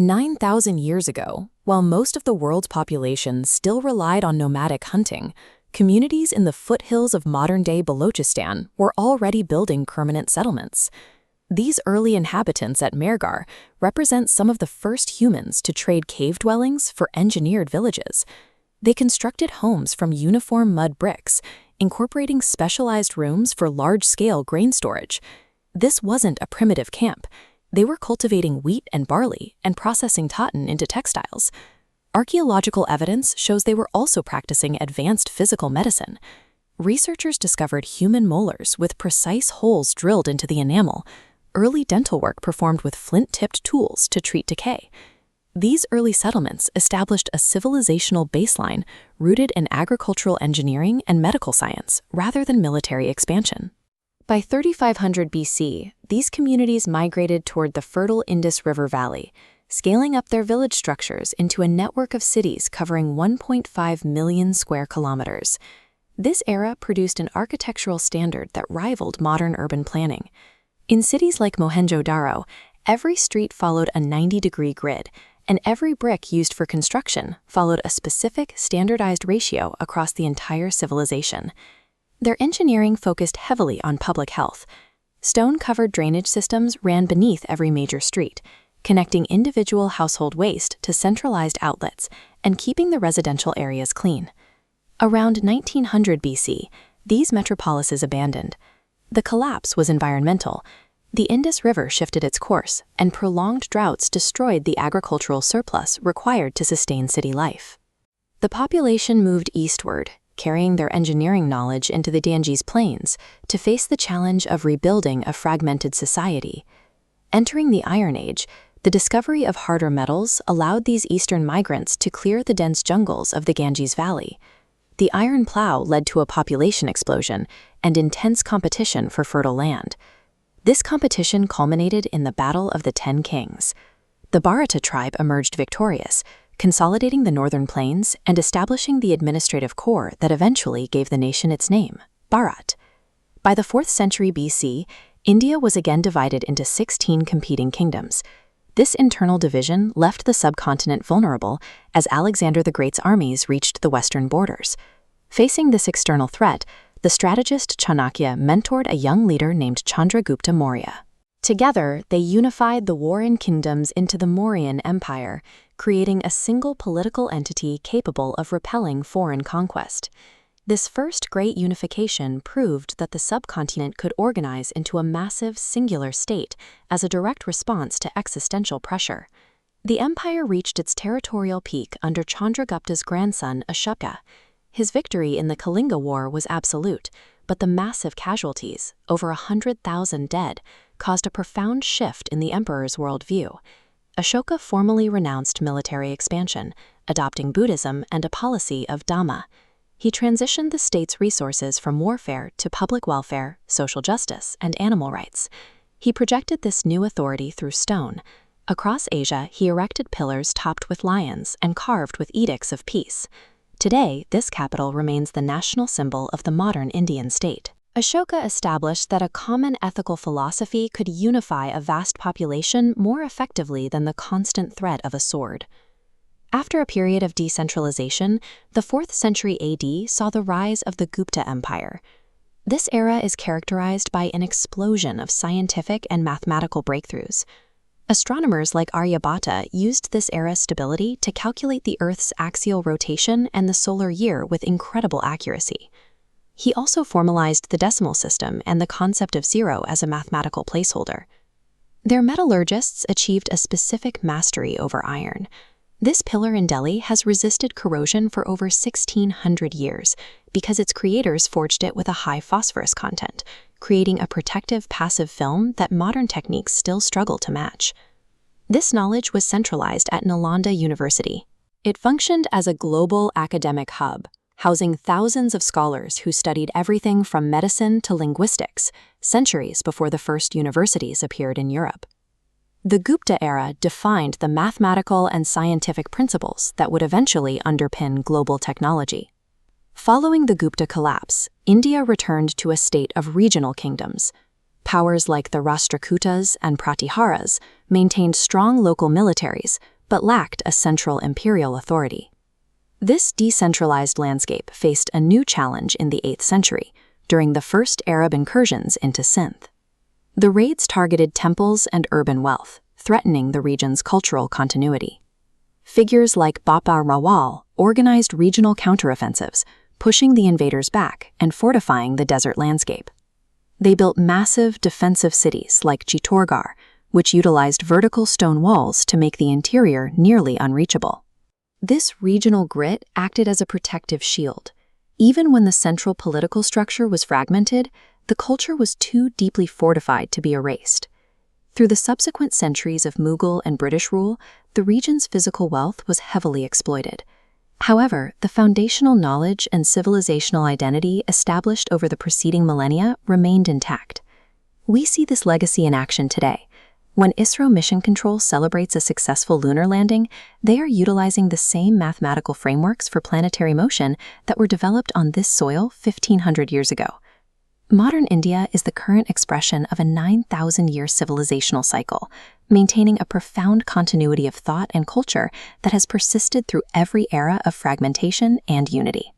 9,000 years ago, while most of the world's population still relied on nomadic hunting, communities in the foothills of modern-day Balochistan were already building permanent settlements. These early inhabitants at Mehrgarh represent some of the first humans to trade cave dwellings for engineered villages. They constructed homes from uniform mud bricks, incorporating specialized rooms for large-scale grain storage. This wasn't a primitive camp. They were cultivating wheat and barley and processing cotton into textiles. Archaeological evidence shows they were also practicing advanced physical medicine. Researchers discovered human molars with precise holes drilled into the enamel, early dental work performed with flint-tipped tools to treat decay. These early settlements established a civilizational baseline rooted in agricultural engineering and medical science rather than military expansion. By 3500 BC, these communities migrated toward the fertile Indus River Valley, scaling up their village structures into a network of cities covering 1.5 million square kilometers. This era produced an architectural standard that rivaled modern urban planning. In cities like Mohenjo-Daro, every street followed a 90-degree grid, and every brick used for construction followed a specific, standardized ratio across the entire civilization. Their engineering focused heavily on public health. Stone-covered drainage systems ran beneath every major street, connecting individual household waste to centralized outlets and keeping the residential areas clean. Around 1900 BC, these metropolises abandoned. The collapse was environmental. The Indus River shifted its course, and prolonged droughts destroyed the agricultural surplus required to sustain city life. The population moved eastward, carrying their engineering knowledge into the Ganges Plains to face the challenge of rebuilding a fragmented society. Entering the Iron Age, the discovery of harder metals allowed these eastern migrants to clear the dense jungles of the Ganges Valley. The iron plow led to a population explosion and intense competition for fertile land. This competition culminated in the Battle of the Ten Kings. The Bharata tribe emerged victorious, consolidating the northern plains and establishing the administrative core that eventually gave the nation its name, Bharat. By the 4th century BC, India was again divided into 16 competing kingdoms. This internal division left the subcontinent vulnerable as Alexander the Great's armies reached the western borders. Facing this external threat, the strategist Chanakya mentored a young leader named Chandragupta Maurya. Together, they unified the warring kingdoms into the Mauryan Empire, creating a single political entity capable of repelling foreign conquest. This first great unification proved that the subcontinent could organize into a massive, singular state as a direct response to existential pressure. The empire reached its territorial peak under Chandragupta's grandson Ashoka. His victory in the Kalinga War was absolute, but the massive casualties, over 100,000 dead, caused a profound shift in the emperor's worldview. Ashoka formally renounced military expansion, adopting Buddhism and a policy of Dhamma. He transitioned the state's resources from warfare to public welfare, social justice, and animal rights. He projected this new authority through stone. Across Asia, he erected pillars topped with lions and carved with edicts of peace. Today, this capital remains the national symbol of the modern Indian state. Ashoka established that a common ethical philosophy could unify a vast population more effectively than the constant threat of a sword. After a period of decentralization, the 4th century AD saw the rise of the Gupta Empire. This era is characterized by an explosion of scientific and mathematical breakthroughs. Astronomers like Aryabhata used this era's stability to calculate the Earth's axial rotation and the solar year with incredible accuracy. He also formalized the decimal system and the concept of zero as a mathematical placeholder. Their metallurgists achieved a specific mastery over iron. This pillar in Delhi has resisted corrosion for over 1,600 years because its creators forged it with a high phosphorus content, creating a protective passive film that modern techniques still struggle to match. This knowledge was centralized at Nalanda University. It functioned as a global academic hub, housing thousands of scholars who studied everything from medicine to linguistics, centuries before the first universities appeared in Europe. The Gupta era defined the mathematical and scientific principles that would eventually underpin global technology. Following the Gupta collapse, India returned to a state of regional kingdoms. Powers like the Rashtrakutas and Pratiharas maintained strong local militaries, but lacked a central imperial authority. This decentralized landscape faced a new challenge in the 8th century, during the first Arab incursions into Sindh. The raids targeted temples and urban wealth, threatening the region's cultural continuity. Figures like Bapa Rawal organized regional counteroffensives, pushing the invaders back and fortifying the desert landscape. They built massive defensive cities like Chittorgarh, which utilized vertical stone walls to make the interior nearly unreachable. This regional grit acted as a protective shield. Even when the central political structure was fragmented, the culture was too deeply fortified to be erased. Through the subsequent centuries of Mughal and British rule, the region's physical wealth was heavily exploited. However, the foundational knowledge and civilizational identity established over the preceding millennia remained intact. We see this legacy in action today. When ISRO Mission Control celebrates a successful lunar landing, they are utilizing the same mathematical frameworks for planetary motion that were developed on this soil 1,500 years ago. Modern India is the current expression of a 9,000-year civilizational cycle, maintaining a profound continuity of thought and culture that has persisted through every era of fragmentation and unity.